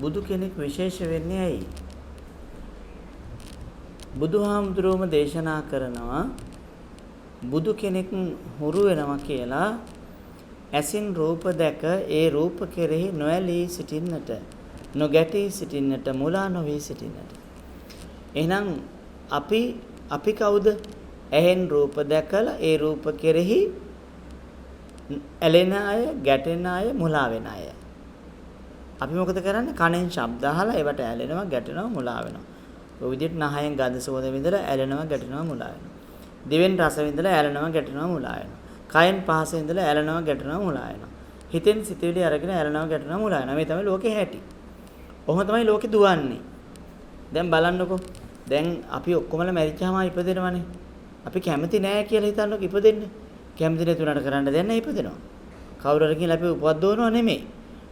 බුදු කෙනෙක් විශේෂ වෙන්නේ ඇයි? බුදුහාමුදුරුවෝම දේශනා කරනවා බුදු කෙනෙක් හුරු වෙනවා කියලා ඇසින් රූප දැක ඒ රූප කෙරෙහි නොඇලී සිටින්නට, නොගැටී සිටින්නට, මුලා නොවී සිටින්නට. එහෙනම් අපි කවුද? ඇහෙන් රූප දැකලා ඒ රූප කෙරෙහි ඇලෙන අය, ගැටෙන අය, මුලා වෙන අය. අපි මොකද කරන්නේ? කනෙන් ශබ්ද අහලා ඒවට ඇලෙනවා, ගැටෙනවා, මුලා වෙනවා. ඔය විදිහට නහයෙන් ගඳ සුවඳ විඳලා ඇලෙනවා, ගැටෙනවා, මුලා වෙනවා. දිවෙන් රස විඳලා ඇලෙනවා, ගැටෙනවා, මුලා වෙනවා. කයෙන් පහස විඳලා ඇලෙනවා, ගැටෙනවා, මුලා වෙනවා. හිතෙන් සිතුවිලි අරගෙන ඇලෙනවා, ගැටෙනවා, මුලා වෙනවා. මේ තමයි ලෝකේ හැටි. කොහොම තමයි ලෝකේ දුවන්නේ. දැන් බලන්නකෝ. දැන් අපි ඔක්කොමලා මැරිච්චාම ඉපදෙනවනේ. අපි කැමති නෑ කියලා හිතන්නකෝ ඉපදෙන්න. කැමති නැතුණාට කරන්න දෙයක් නෑ ඉපදෙනවා. කවුරු හරි කියලා අපි උපද්දවනව නෙමෙයි.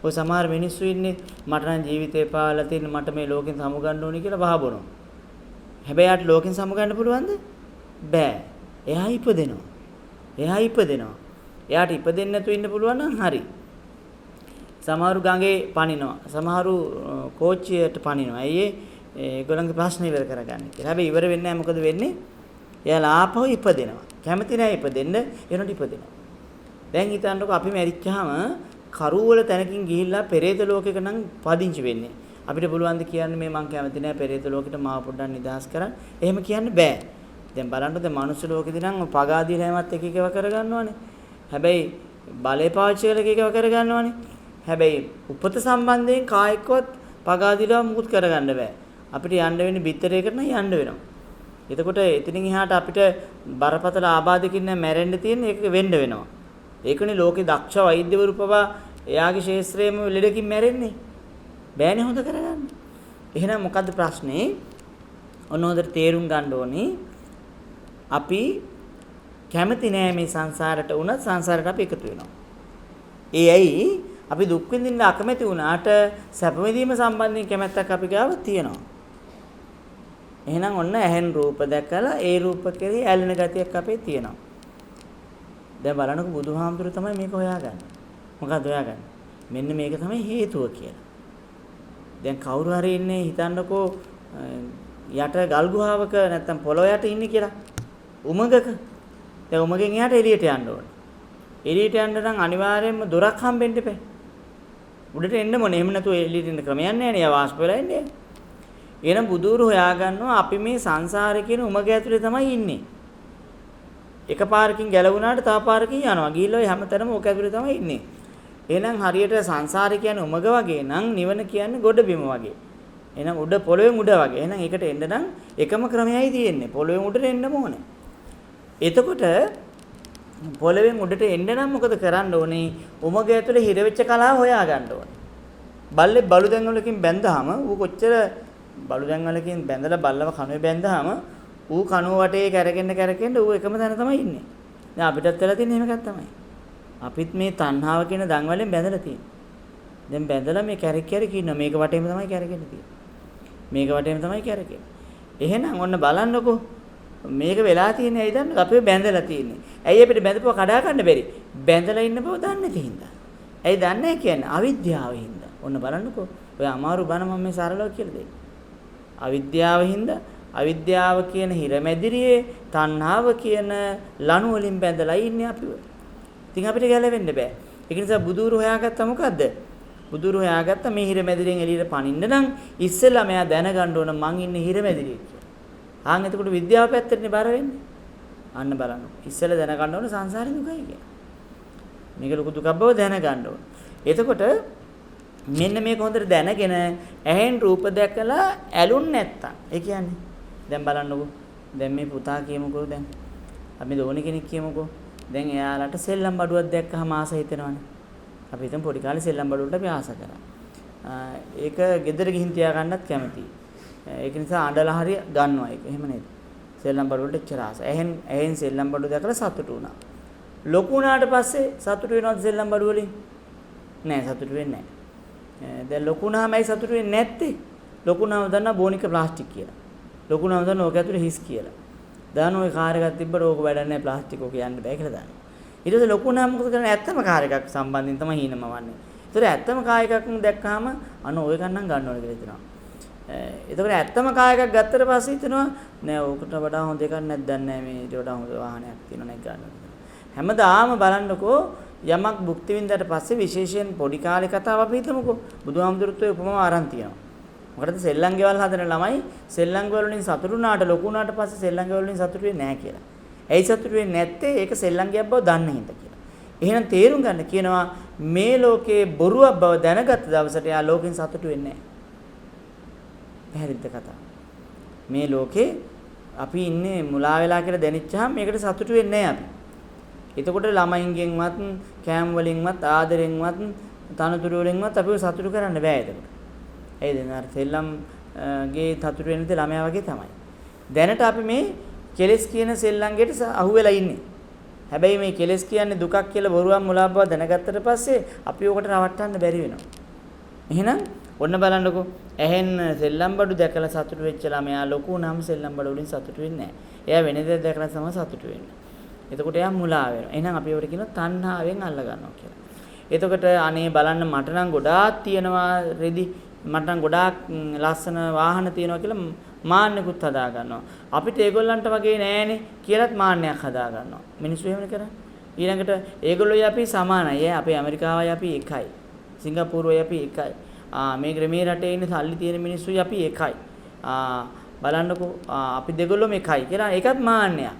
ඔය සමහර මිනිස්සු ඉන්නේ මට නම් ජීවිතේ පාලා තියෙන මට මේ ලෝකෙන් සමුගන්න ඕනේ කියලා වහබනවා. හැබැයි යාට ලෝකෙන් සමුගන්න පුළුවන්ද? බෑ. එයා ඉපදෙනවා. එයාට ඉපදෙන්න නැතුව ඉන්න පුළුවන් නම් හරි. සමහරු ගඟේ පනිනවා. සමහරු කෝච්චියට පනිනවා. අයියේ ඒගොල්ලන්ගේ ප්‍රශ්න ඉවර කරගන්න කියලා. හැබැයි ඉවර වෙන්නේ නැහැ. මොකද වෙන්නේ? එයාලා ආපහු ඉපදෙනවා. කැමති නැහැ ඉපදෙන්න. එනොට ඉපදෙනවා. දැන් හිතන්නකෝ අපි මැරිච්චාම කරුවල තැනකින් ගිහිල්ලා පෙරේත ලෝකෙක නම් පදිංචි වෙන්නේ. අපිට පුළුවන් ද කියන්නේ මේ මං කැමති නැහැ පෙරේත ලෝකෙට මාව පොඩ්ඩක් නිදහස් කරන්න. එහෙම කියන්න බෑ. දැන් බලන්න දැන් මනුස්ස ලෝකෙදී නම් පගාදීලා හැමත් එක එකව කරගන්නවනේ. හැබැයි බලේ පාවිච්චි කරලා එක එකව කරගන්නවනේ. හැබැයි උපත සම්බන්ධයෙන් කායිකවත් පගාදීලා මුකුත් කරගන්න බෑ. අපිට යන්න වෙන්නේ බිත්තරයකට නම් යන්න වෙනවා. එතකොට එතනින් එහාට අපිට බරපතල ආබාධකින් මැරෙන්න තියෙන එක වෙන්න වෙනවා. ඒකනේ ලෝකේ දක්ෂ වෛද්‍යවරු පවා එයාගේ ශාස්ත්‍රයේම ලෙඩකින් මැරෙන්නේ. බෑනේ හොඳ කරගන්න. එහෙනම් මොකද්ද ප්‍රශ්නේ? ඔන්න හොඳට තේරුම් ගන්න ඕනේ. අපි කැමති නෑ මේ සංසාරයට වුණත් සංසාරයට අපි එකතු වෙනවා. ඒ ඇයි? අපි දුක් විඳින්න අකමැති වුණාට සැප විඳීම සම්බන්ධයෙන් කැමැත්තක් අපි ගාව තියෙනවා. එහෙනම් ඔන්න ඇහෙන් රූප දැකලා ඒ රූප කෙරෙහි ඇලෙන ගතියක් අපේ තියෙනවා. දැන් බලන්නකෝ බුදුහාමුදුරුවෝ තමයි මේක හොයාගන්නේ. මොකක්ද හොයාගන්නේ? මෙන්න මේක තමයි හේතුව කියලා. දැන් කවුරු හරි ඉන්නේ හිතන්නකෝ යට ගල් ගුහාවක නැත්තම් පොළොව යට ඉන්නේ කියලා. උමගක. දැන් උමගෙන් එහාට එළියට යන්න ඕනේ. එළියට යන්න නම් අනිවාර්යයෙන්ම දොරක් හම්බෙන්න එපා. උඩට එන්න මොනේ. එහෙම නැතුව එළියට එන්න ක්‍රමයක් නැහැ නේ. වාෂ්ප වෙලා ඉන්නේ. එහෙනම් බුදුරු හොයාගන්නවා අපි මේ සංසාරේ කියන උමග ඇතුලේ තමයි ඉන්නේ. එක පාරකින් ගැලවුණාට තව පාරකින් යනවා. ගිහිල්ලා හැමතැනම ඕක ඇතුලේ තමයි ඉන්නේ. එහෙනම් හරියට සංසාරේ කියන්නේ උමග වගේ නම් නිවන කියන්නේ ගොඩ බිම වගේ. එහෙනම් උඩ පොළොවෙන් උඩ වගේ. එහෙනම් ඒකට එන්න නම් එකම ක්‍රමයයි තියෙන්නේ. පොළොවෙන් උඩට එන්න ඕනේ. එතකොට පොළොවෙන් උඩට එන්න නම් මොකද කරන්න ඕනේ? උමග ඇතුලේ හිර වෙච්ච කලාව හොයා ගන්න ඕනේ. බල්ලේ බලු දැන් වලකින් බැඳාම ඌ කොච්චර බලු දැන් වලකින් බැඳලා බල්ලව කණුවේ බැඳාම ඌ කණුව වටේ කැරකෙන්න ඌ එකම තැන තමයි ඉන්නේ. දැන් අපිටත් වෙලා තියෙන එහෙම එකක් තමයි. අපිත් මේ තණ්හාව කියන දන් වලින් බැඳලා තියෙන්නේ. දැන් බැඳලා මේ කැරක් ඉන්නවා. මේක වටේම තමයි කැරකෙන්න තියෙන්නේ. මේක වටේම තමයි කැරකෙන්නේ. එහෙනම් ඔන්න බලන්නකෝ. මේක වෙලා තියෙන්නේ ඇයි දන්නවද? අපි බැඳලා තියෙන්නේ. ඇයි අපිට බැඳපුවා කඩා ගන්න බැරි? බැඳලා ඉන්න බව දන්නේ නැති හින්දා. ඇයි දන්නේ කියන්නේ? අවිද්‍යාව හින්දා. ඔන්න බලන්නකෝ. ඔය අමාරු බණ මම මේ සරලව කියලා දෙන්නේ. අවිද්‍යාව හින්දා අවිද්‍යාව කියන හිරමැදිරියේ තණ්හාව කියන ලණු වලින් බැඳලා ඉන්නේ අපිව. ඉතින් අපිට ගැලවෙන්න බෑ. ඒක නිසා බුදුරු හොයාගත්තා මොකද්ද? බුදුරු හොයාගත්තා මේ හිරමැදිරියෙන් එළියට පනින්න නම් ඉස්සෙල්ලා මෙයා දැනගන්න ඕන මං ඉන්නේ හිරමැදිරියේ කියලා. ආන් එතකොට විද්‍යාව පැත්තටනේ බර වෙන්නේ. අන්න බලන්න. ඉස්සෙල්ලා දැනගන්න ඕන සංසාරේ දුකයි කියලා. මේක ලොකු දුකක් බව දැනගන්න ඕන. එතකොට මෙන්න මේක හොඳට දැනගෙන ඇහෙන් රූප දැකලා ඇලුන් නැත්තම් ඒ කියන්නේ දැන් බලන්නකෝ දැන් මේ පුතා කියමුකෝ දැන් අපි දෝණි කෙනෙක් කියමුකෝ දැන් එයාලට සෙල්ලම් බඩුවක් දැක්කහම ආස හිතෙනවනේ අපි හිතමු පොඩි කාලේ සෙල්ලම් බඩුවලට අපි ආස කරා ඒක ගෙදර ගිහින් තියා ගන්නත් කැමතියි ඒක නිසා අඬලා හරි ගන්නවා ඒක එහෙම නේද සෙල්ලම් බඩුවලට එච්චර ආස ඇහෙන් සෙල්ලම් බඩුව දැකලා සතුටු වුණා ලොකු වුණාට පස්සේ සතුටු වෙනවද සෙල්ලම් බඩුව වලින් නෑ සතුටු වෙන්නේ නෑ දැන් ලොකු වුණාම ඇයි සතුටු වෙන්නේ නැත්තේ ලොකු වුණාම දන්නා බෝනික ප්ලාස්ටික් කියලා ලොකු වුණාම දන්නා ඕක ඇතුලේ හිස් කියලා දාන ඔය කාර් එකක් තිබ්බට ඕක වැඩක් නෑ ප්ලාස්ටික් ඕක යන්න බෑ කියලා දානවා ඊට පස්සේ ලොකු වුණාම මොකද කරන්නේ ඇත්තම කාර් එකක් සම්බන්ධයෙන් තමයි හීනම වන්නේ ඒතර ඇත්තම කාය එකක් දැක්කහම අන්න ඔය ගන්නම් ගන්න ඕනේ කියලා හිතනවා. එතකොට ඇත්තම කාය එකක් ගත්තට පස්සේ හිතනවා නෑ ඕකට වඩා හොඳ එකක් නැද්ද නැහැ මේ ඊට වඩා හොඳ වාහනයක් තියෙනවා නේ ගන්න. හැමදාම බලන්නකෝ යමක් භුක්ති විඳලා පස්සේ විශේෂයෙන් පොඩි කාලේ කතාව අපි හිතමුකෝ. බුදුහාමුදුරුවෝ උපමාව ආරන් තියෙනවා. මොකටද සෙල්ලම් ගෙවල් හදන ළමයි සෙල්ලම් ගෙවල් වලින් සතුටු වුණාට ලොකු වුණාට පස්සේ සෙල්ලම් ගෙවල් වලින් සතුටු වෙන්නේ නැහැ කියලා. ඇයි සතුටු වෙන්නේ නැත්තේ? ඒක සෙල්ලම් ගියක් බව දන්නේ හින්දා කියලා. එහෙනම් තේරුම් ගන්න කියනවා මේ ලෝකේ බොරුවක් බව දැනගත් දවසට යා ලෝකෙන් සතුටු වෙන්නේ නැහැ. පැහැදිලිද කතාව? මේ ලෝකේ අපි ඉන්නේ මුලා වෙලා කියලා දැනෙච්චාම මේකට සතුටු වෙන්නේ නැහැ අපි. එතකොට ළමයින්ගෙන්වත් කෑම වලින්වත් ආදරෙන්වත් තනතුරු වලින්වත් අපිව සතුටු කරන්න බෑ එතකොට. ඒ දෙනාර සෙල්ලම් ගේ සතුටු වෙන දේ ළමයා වගේ තමයි. දැනට අපි මේ කෙලස් කියන සෙල්ලම්ගෙට අහුවෙලා ඉන්නේ. හැබැයි මේ කෙලස් කියන්නේ දුකක් කියලා බොරුවක් මුලාවක් බව දැනගත්තට පස්සේ අපි ඕකට රවට්ටන්න බැරි වෙනවා. එහෙනම් ඔන්න බලන්නකෝ ඇහෙන් සෙල්ලම් බඩු දැකලා සතුටු වෙච්ච ළමයා ලොකු නම් සෙල්ලම් බඩු වලින් සතුටු වෙන්නේ නැහැ. එයා වෙන දේ දැකලා තමයි සතුටු වෙන්නේ. එතකොට එයා මුලා වෙනවා. එහෙනම් අපි ඒවට කියනවා තණ්හාවෙන් අල්ල ගන්නවා කියලා. එතකොට අනේ බලන්න මට නම් ගොඩාක් තියෙනවා රෙදි මට නම් ගොඩාක් ලස්සන වාහන තියෙනවා කියලා මාන්නකුත් හදා ගන්නවා. අපිට ඒගොල්ලන්ට වගේ නෑනේ කියලාත් මාන්නයක් හදා ගන්නවා. මිනිස්සු එහෙම කරන්නේ. ඊළඟට ඒගොල්ලෝයි අපි සමානයි. අපේ ඇමරිකාවයි අපි එකයි. සිංගප්පූරුවයි අපි එකයි. මේ රටේ ඉන්න සල්ලි තියෙන මිනිස්සුයි අපි එකයි. බලන්නකෝ අපි දෙගොල්ලෝම එකයි කියලා ඒකත් මාන්නයක්.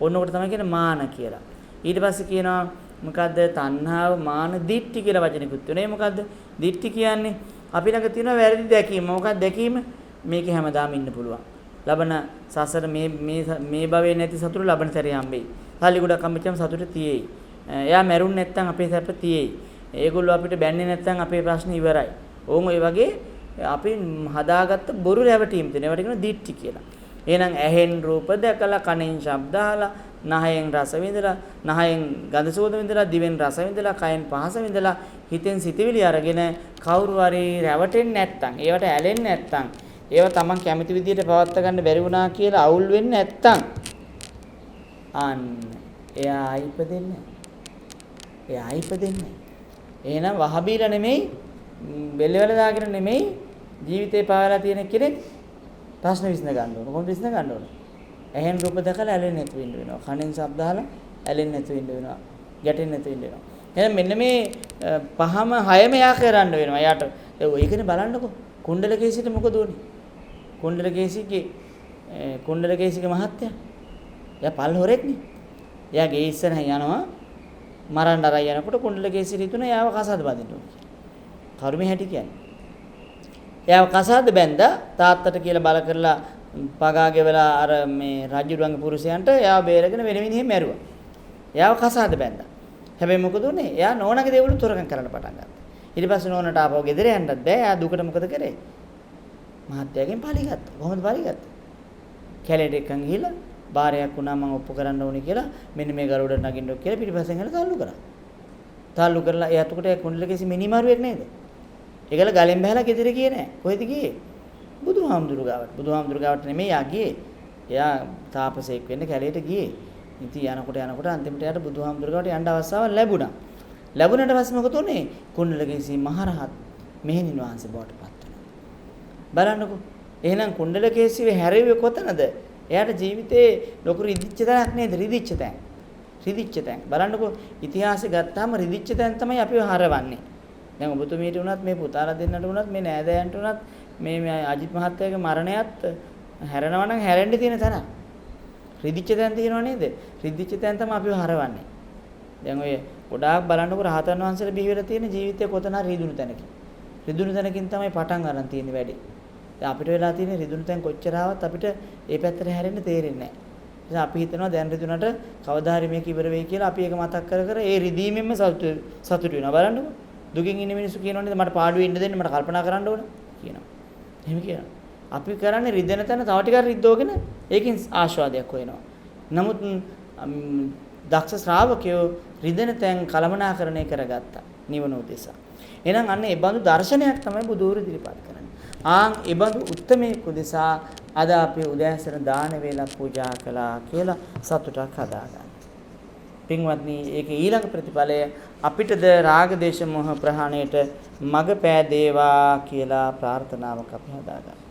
ඕනකොට තමයි කියන්නේ මාන කියලා. ඊට පස්සේ කියනවා මොකද්ද තණ්හාව මාන දිට්ඨි කියලා වචනිකුත් වෙනවා. ඒ මොකද්ද? දිට්ඨි කියන්නේ අපි ළඟ තියෙන වැරදි දැකීම. මොකක්ද දැකීම? මේකේ හැමදාම ඉන්න පුළුවන්. ලබන සසර මේ භවයේ නැති සතුට ලබන සැරේ හම්බෙයි. සල්ලි ගොඩක් හම්බෙච්චම සතුට තියෙයි. එයා මැරුන් නැත්තම් අපේ සැප තියෙයි. ඒගොල්ලෝ අපිට බැන්නේ නැත්තම් අපේ ප්‍රශ්න ඉවරයි. ඕන් ඔය වගේ අපි හදාගත්ත බොරු රැවටීම් තියෙන. ඒවට කියනවා දිට්ඨි කියලා. එහෙනම් ඇහෙන් රූප දැකලා කනෙන් ශබ්ද අහලා නහයෙන් රස විඳලා නහයෙන් ගඳ සුවඳ විඳලා දිවෙන් රස විඳලා කයෙන් පහස විඳලා හිතෙන් සිතවිලි අරගෙන කවුරු හරි රැවටෙන්නේ නැත්තම් ඒවට ඇලෙන්නේ නැත්තම් ඒව තමන් කැමති විදිහට පවත් ගන්න බැරි වුණා කියලා අවුල් වෙන්නේ නැත්තම් අන්න එයා ඉපදෙන්නේ. එයා ඉපදෙන්නේ. එහෙනම් වහබීලා නෙමෙයි බෙල්ලවල දාගෙන නෙමෙයි ජීවිතේ පාවලා තියෙන කෙනෙක් ප්‍රශ්න විසඳ ගන්න ඕන. කොහොමද විසඳ ගන්න ඕන? ඇහෙන් රූප දැකලා ඇලෙන්නේ නැතු වෙන්න වෙනවා. කනෙන් ශබ්ද අහලා ඇලෙන්නේ නැතු වෙන්න වෙනවා. ගැටෙන්නේ නැතු වෙන්න වෙනවා. එහෙනම් මෙන්න මේ පහම හයම යා කරන්න වෙනවා. එයාට ඒකනේ බලන්නකෝ. කුණ්ඩලකේසිට මොකද උනේ? කුණ්ඩලකේසිගේ මහත්තයා. එයා පල් හොරෙක්නේ. එයා ගේ ඉස්සරහ යනවා. මරන්න අරන් යනකොට කුණ්ඩලකේසි රිතුන එයාව කසාද බඳින්න ඕනේ. කර්මේ හැටි කියන්නේ. එයාව කසාද බැන්දා තාත්තට කියලා බල කරලා පගාගේ වෙලා අර මේ රජුරුවන්ගේ පුරුෂයන්ට එයාව බේරගෙන වෙන මිනිහෙක් මැරුවා. එයාව කසාද බැන්දා. හැබැයි මොකද උනේ? එයා නෝනාගේ දේවලු තොරකම් කරන්න පටන් ගත්තා. ඊට පස්සේ නෝනට ආපහු ගෙදර යන්නත් බෑ. එයා දුකට මොකද කරේ? මහත්තයාගෙන් පලි ගත්තා. කොහොමද පලි ගත්තේ? කැලේට එක්කන් ගිහිල්ලා බාරයක් වුණා මම ඔප්පු කරන්න ඕනේ කියලා මෙන්න මේ ගරුඩ නගින්න ඕක කියලා පිටිපස්සෙන් ගල තල්ලු කරා. තල්ලු කරලා එයා එතකොට කුණ්ඩලකේසි මිනිමාරුවෙක් නේද? ඒකල ගලෙන් බහලා ගෙදර ගියේ නෑ. කොහෙද ගියේ? බුදුහාමුදුරු ගාවට. බුදුහාමුදුරු ගාවට නෙමෙයි යා ගියේ. එයා තාපසෙක් වෙන්න කැලේට ගියේ. ඉතින් යනකොට අන්තිමට යාට බුදුහාමුදුරු ගාවට යන්න අවස්ථාවක් ලැබුණා. ලැබුණාට පස්සේ මොකද උනේ? කුණ්ඩලකේසි මහරහත් මෙහෙණින් වහන්සේ බවට පත් වෙනවා. බලන්නකෝ. එහෙනම් කුණ්ඩලකේසිවේ හැරෙන්නේ කොතනද? එයාට ජීවිතේ ලොකු රිදිච්ච තැනක් නේද? රිදිච්ච තැන. බලන්නකෝ ඉතිහාසෙ ගත්තාම රිදිච්ච තැන තමයි අපිව හරවන්නේ. දැන් ඔබතුමීට උනත් මේ පුතාලා දෙන්නට උනත් මේ නෑදෑයන්ට උනත් මේ අජිත් මහත්තයාගේ මරණයත් හැරෙනවා නම් හැරෙන්න තියෙන තැන. රිදිච්ච තැන තියෙනව නේද? රිදිච්ච තැන තමයි අපිව හරවන්නේ. දැන් ඔය ගොඩාක් බලන්නකෝ රහතන් වහන්සේලා බිහි වෙලා තියෙන ජීවිතේ කොතන රිදුණු තැනකින්. රිදුණු තැනකින් තමයි පටන් ගන්න තියෙන්නේ වැඩි. දැන් අපිට වෙලා තියෙන රිදුණු තැන් කොච්චර ආවත් අපිට ඒ පැත්තට හැරෙන්න තේරෙන්නේ නැහැ. අපි හිතනවා දැන් රිදුණට කවදා හරි මේක ඉවර වෙයි කියලා අපි ඒක මතක් කර ඒ රිදීමෙන්ම සතුටු වෙනවා. බලන්නකෝ. දුකින් ඉන්න මිනිස්සු කියනවනේ මට පාඩුවේ ඉන්න දෙන්න මට කල්පනා කරන්න ඕන කියනවා. එහෙම කියනවා. අපි කරන්නේ රිදෙන තැන තව ටිකක් රිද්දෝගෙන ඒකෙන් ආස්වාදයක් හොයනවා. නමුත් දක්ෂ ශ්‍රාවකයෝ රිදෙන තැන් කලමනාකරණය කරගත්තා නිවන උදෙසා. එහෙනම් අන්න ඒ බඳු දර්ශනයක් තමයි බුදුරු ඉදිරිපත් කරන්නේ. ඒ බඳු උත්මේ කුදෙසා අද අපි උදෑසන දාන වේලා පූජා කළා කියලා සතුටක් හදාගන්න. පින්වත්නි ඒකේ ඊළඟ ප්‍රතිඵලය අපිටද රාග දේශ මොහ ප්‍රහාණයට මඟ පෑදේවා කියලා ප්‍රාර්ථනාවක් අපි හදාගන්න.